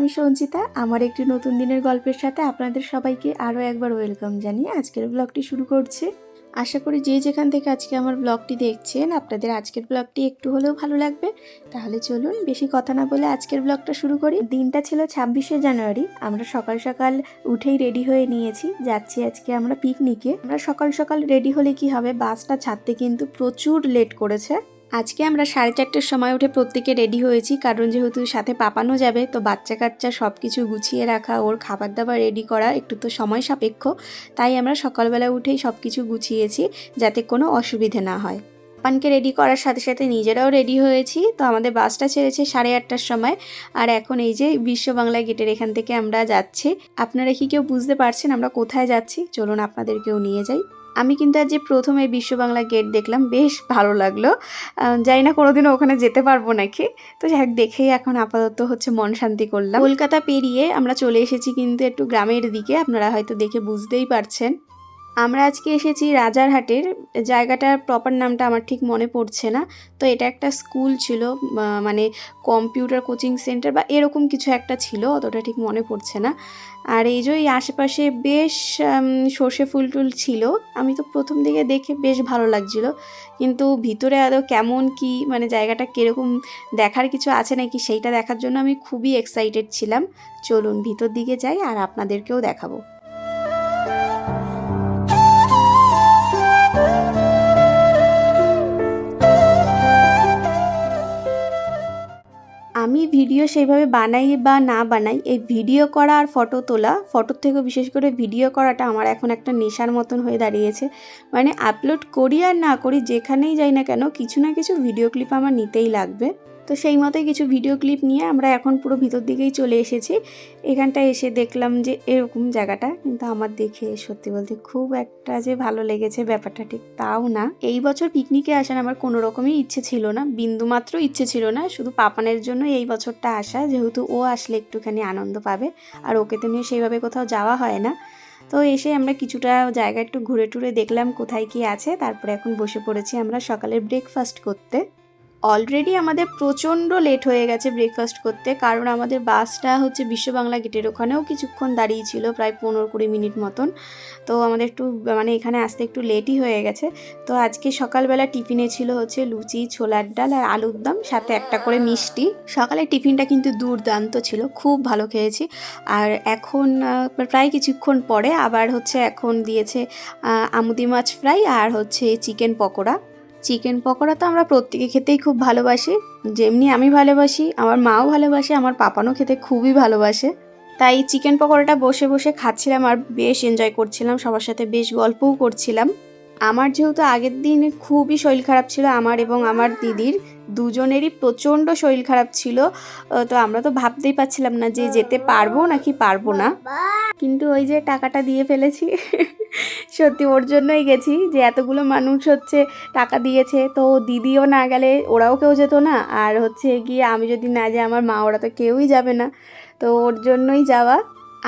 আমি সঞ্চিতা। আমার একটি নতুন দিনের গল্পের সাথে আপনাদের সবাইকে আরও একবার ওয়েলকাম জানিয়ে আজকের ব্লগটি শুরু করছি। আশা করি যে যেখান থেকে আজকে আমার ব্লগটি দেখছেন আপনাদের আজকের ব্লগটি একটু হলেও ভালো লাগবে। তাহলে চলুন বেশি কথা না বলে আজকের ব্লগটা শুরু করি। দিনটা ছিল 26শে জানুয়ারি। আমরা সকাল সকাল উঠেই রেডি হয়ে নিয়েছি, যাচ্ছি আজকে আমরা পিকনিকে। আমরা সকাল সকাল রেডি হলে কি হবে, বাসটা ছাড়তে কিন্তু প্রচুর লেট করেছে। আজকে আমরা 4:30টার সময় উঠে প্রত্যেকে রেডি হয়েছি, কারণ যেহেতু সাথে পাপানো যাবে তো বাচ্চা কাচ্চা সব কিছু গুছিয়ে রাখা, ওর খাবার দাবার রেডি করা একটু তো সময় সাপেক্ষ। তাই আমরা সকালবেলা উঠেই সব কিছু গুছিয়েছি যাতে কোনো অসুবিধে না হয়। পাপানকে রেডি করার সাথে সাথে নিজেরাও রেডি হয়েছি। তো আমাদের বাসটা ছেড়েছে 8:30টার সময়, আর এখন এই যে বিশ্ব বাংলা গেটের এখান থেকে আমরা যাচ্ছি। আপনারা কি কেউ বুঝতে পারছেন আমরা কোথায় যাচ্ছি? চলুন আপনাদেরকেও নিয়ে যাই। আমি কিন্তু আজ যে প্রথম এই বিশ্ব বাংলা গেট দেখলাম, বেশ ভালো লাগলো। জানি না কোনোদিনও ওখানে যেতে পারবো নাকি, তো যাই হোক দেখেই এখন আপাতত হচ্ছে মন শান্তি করলাম। কলকাতা পেরিয়ে আমরা চলে এসেছি কিন্তু একটু গ্রামের দিকে, আপনারা হয়তো দেখে বুঝতেই পারছেন। আমরা আজকে এসেছি রাজারহাটের, জায়গাটার প্রপার নামটা আমার ঠিক মনে পড়ছে না। তো এটা একটা স্কুল ছিল, মানে কম্পিউটার কোচিং সেন্টার বা এরকম কিছু একটা ছিল, অতটা ঠিক মনে পড়ছে না। আর এই যে আশেপাশে বেশ সর্ষে ফুল টুল ছিল। আমি তো প্রথম দিকে দেখে বেশ ভালো লাগছিল, কিন্তু ভিতরে আদৌ কেমন কি, মানে জায়গাটা কীরকম, দেখার কিছু আছে নাকি সেইটা দেখার জন্য আমি খুবই এক্সাইটেড ছিলাম। চলুন ভিতর দিকে যাই আর আপনাদেরকেও দেখাবো। আমি ভিডিও সেইভাবে বানাই বা না বানাই, এই ভিডিও করা আর ফটো তোলা, ফটোর থেকেও বিশেষ করে ভিডিও করাটা আমার এখন একটা নেশার মতন হয়ে দাঁড়িয়েছে। মানে আপলোড করি আর না করি, যেখানেই যাই না কেন কিছু না কিছু ভিডিও ক্লিপ আমার নিতেই লাগবে। তো সেই মতোই কিছু ভিডিও ক্লিপ নিয়ে আমরা এখন পুরো ভিতর দিকেই চলে এসেছি। এখানটায় এসে দেখলাম যে এরকম জায়গাটা, কিন্তু আমার দেখে সত্যি বলতে খুব একটা যে ভালো লেগেছে ব্যাপারটা ঠিক তাও না। এই বছর পিকনিকে আসার আমার কোনো রকমই ইচ্ছে ছিল না, বিন্দুমাত্র ইচ্ছে ছিল না। শুধু পাপানের জন্য এই বছরটা আসা, যেহেতু ও আসলে একটুখানি আনন্দ পাবে, আর ওকে তো নিয়ে সেইভাবে কোথাও যাওয়া হয় না। তো এসে আমরা কিছুটা জায়গা একটু ঘুরে টুরে দেখলাম কোথায় কি আছে, তারপরে এখন বসে পড়েছি আমরা সকালের ব্রেকফাস্ট করতে। অলরেডি আমাদের প্রচণ্ড লেট হয়ে গেছে ব্রেকফাস্ট করতে, কারণ আমাদের বাসটা হচ্ছে বিশ্ব বাংলা গেটের ওখানেও কিছুক্ষণ দাঁড়িয়ে ছিল, প্রায় 15-20 মিনিট মতন। তো আমাদের একটু মানে এখানে আসতে একটু লেটই হয়ে গেছে। তো আজকে সকালবেলা টিফিনে ছিল হচ্ছে লুচি, ছোলার ডাল আর আলুর দম, সাথে একটা করে মিষ্টি। সকালের টিফিনটা কিন্তু দুর্দান্ত ছিল, খুব ভালো খেয়েছি। আর এখন প্রায় কিছুক্ষণ পরে আবার হচ্ছে এখন দিয়েছে আমুদি মাছ ফ্রাই আর হচ্ছে চিকেন পকোড়া। চিকেন পকোড়া তো আমরা প্রত্যেকে খেতেই খুব ভালোবাসি, যেমনি আমি ভালোবাসি আমার মাও ভালোবাসে, আমার পাপানও খেতে খুবই ভালোবাসে। তাই চিকেন পকোড়াটা বসে বসে খাচ্ছিলাম আর বেশ এনজয় করছিলাম, সবার সাথে বেশ গল্পও করছিলাম। আমার যেহেতু আগের দিন খুবই শরীর খারাপ ছিল, আমার এবং আমার দিদির দুজনেরই প্রচণ্ড শরীর খারাপ ছিল। তো আমরা তো ভাবতেই পারছিলাম না যে যেতে পারবো নাকি পারবো না, কিন্তু ওই যে টাকাটা দিয়ে ফেলেছি। সত্যি ওর জন্যই গেছি, যে এতগুলো মানুষ হচ্ছে টাকা দিয়েছে, তো দিদিও না গেলে ওরাও কেউ যেত না, আর হচ্ছে গিয়ে আমি যদি না যাই আমার মা ওরা তো কেউই যাবে না, তো ওর জন্যই যাওয়া।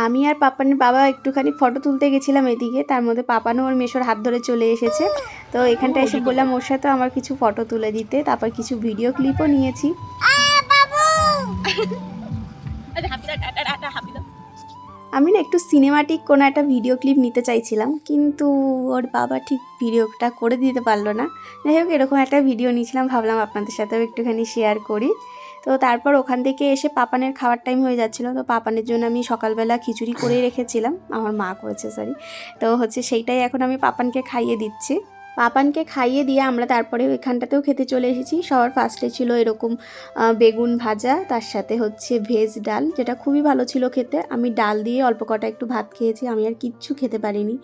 আমি আর পাপানের বাবা একটুখানি ফটো তুলতে গেছিলাম এদিকে, তার মধ্যে পাপানও ওর মেশোর হাত ধরে চলে এসেছে। তো এখানটা এসে বললাম ওর সাথে আমার কিছু ফটো তুলে দিতে, তারপর কিছু ভিডিও ক্লিপও নিয়েছি। আমি না একটু সিনেমাটিক কোনো একটা ভিডিও ক্লিপ নিতে চাইছিলাম, কিন্তু ওর বাবা ঠিক ভিডিওটা করে দিতে পারলো না। যাই হোক এরকম একটা ভিডিও নিয়েছিলাম, ভাবলাম আপনাদের সাথেও একটুখানি শেয়ার করি। তো তারপর ওখান থেকে এসে পাপানের খাওয়ার টাইম হয়ে যাচ্ছিলো, তো পাপানের জন্য আমি সকালবেলা খিচুড়ি করে রেখেছিলাম, আমার মা করেছে সরি। তো হচ্ছে সেইটাই এখন আমি পাপানকে খাইয়ে দিচ্ছি। পাপানকে খাইয়ে দিয়ে আমরা তারপরে এখানটাতেও খেতে চলে এসেছি। সবার ফার্স্টে ছিল এরকম বেগুন ভাজা, তার সাথে হচ্ছে ভেজ ডাল, যেটা খুবই ভালো ছিল খেতে। আমি ডাল দিয়ে অল্প কটা একটু ভাত খেয়েছি, আমি আর কিচ্ছু খেতে পারিনি,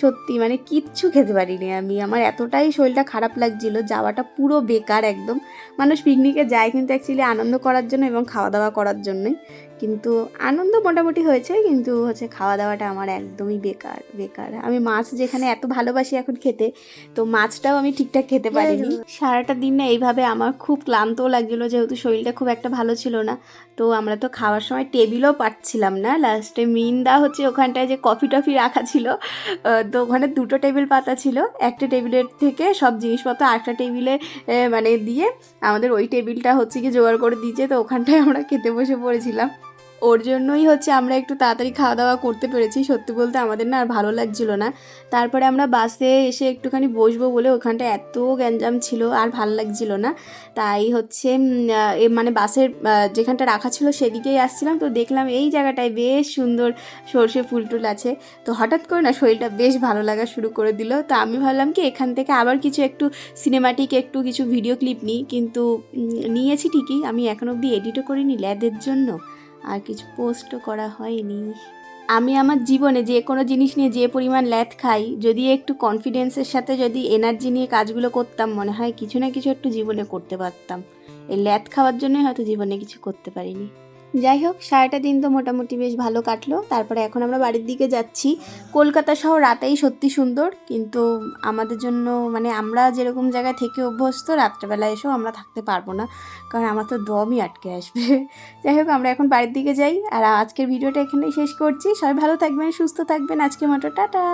সত্যি মানে কিচ্ছু খেতে পারিনি আমি। আমার এতটাই শরীরটা খারাপ লাগছিল, যাওয়াটা পুরো বেকার একদম। মানুষ পিকনিকে যায় কিন্তু অ্যাকচুয়ালি আনন্দ করার জন্য এবং খাওয়া দাওয়া করার জন্যই, কিন্তু আনন্দ মোটামুটি হয়েছে, কিন্তু হচ্ছে খাওয়া দাওয়াটা আমার একদমই বেকার বেকার। আমি মাছ যেখানে এত ভালোবাসি এখন খেতে, তো মাছটাও আমি ঠিকঠাক খেতে পারিনি। সারাটা দিন না এইভাবে আমার খুব ক্লান্তও লাগছিলো, যেহেতু শরীরটা খুব একটা ভালো ছিল না। তো আমরা তো খাওয়ার সময় টেবিলও পাচ্ছিলাম না, লাস্টে মিন্দা হচ্ছে ওখানটায় যে কফি টফি রাখা ছিল, তো ওখানে 2টো টেবিল পাতা ছিল, একটা টেবিলের থেকে সব জিনিসপত্র আরেকটা টেবিলে মানে দিয়ে আমাদের ওই টেবিলটা হচ্ছে কি জোগাড় করে দিয়েছে, তো ওখানটায় আমরা খেতে বসে পড়েছিলাম। ওর জন্যই হচ্ছে আমরা একটু তাড়াতাড়ি খাওয়া দাওয়া করতে পেরেছি। সত্যি বলতে আমাদের না আর ভালো লাগছিল না। তারপরে আমরা বাসে এসে একটুখানি বসবো বলে ওখানটা এত গ্যাঞ্জাম ছিল আর ভালো লাগছিল না। তাই হচ্ছে মানে বাসের যেখানটা রাখা ছিল সেদিকেই আসছিলাম, তো দেখলাম এই জায়গাটায় বেশ সুন্দর সর্ষে ফুল টুল আছে। তো হঠাৎ করে না শরীরটা বেশ ভালো লাগা শুরু করে দিল। তো আমি ভাবলাম কি এখান থেকে আবার কিছু একটু সিনেমাটিক একটু কিছু ভিডিও ক্লিপ নিই, কিন্তু নিয়েছি ঠিকই, আমি এখনো অবধি এডিটও করিনি ল্যাদের জন্য, আর কিছু পোস্টও করা হয়নি। আমি আমার জীবনে যে কোনো জিনিস নিয়ে যে পরিমাণ ল্যাদ খাই, যদি একটু কনফিডেন্সের সাথে যদি এনার্জি নিয়ে কাজগুলো করতাম, মনে হয় কিছু না কিছু একটু জীবনে করতে পারতাম। এই ল্যাদ খাওয়ার জন্যই হয়তো জীবনে কিছু করতে পারিনি। যাই হোক, সারাটা দিন তো মোটামুটি বেশ ভালো কাটলো। তারপরে এখন আমরা বাড়ির দিকে যাচ্ছি। কলকাতা শহর রাতেই সত্যি সুন্দর, কিন্তু আমাদের জন্য মানে আমরা যেরকম জায়গায় থেকে অভ্যস্ত, রাত্রেবেলা এসেও আমরা থাকতে পারবো না, কারণ আমার তো দমই আটকে আসবে। যাই হোক, আমরা এখন বাড়ির দিকে যাই, আর আজকের ভিডিওটা এখানেই শেষ করছি। সবাই ভালো থাকবেন, সুস্থ থাকবেন, আজকের মতো টাটা।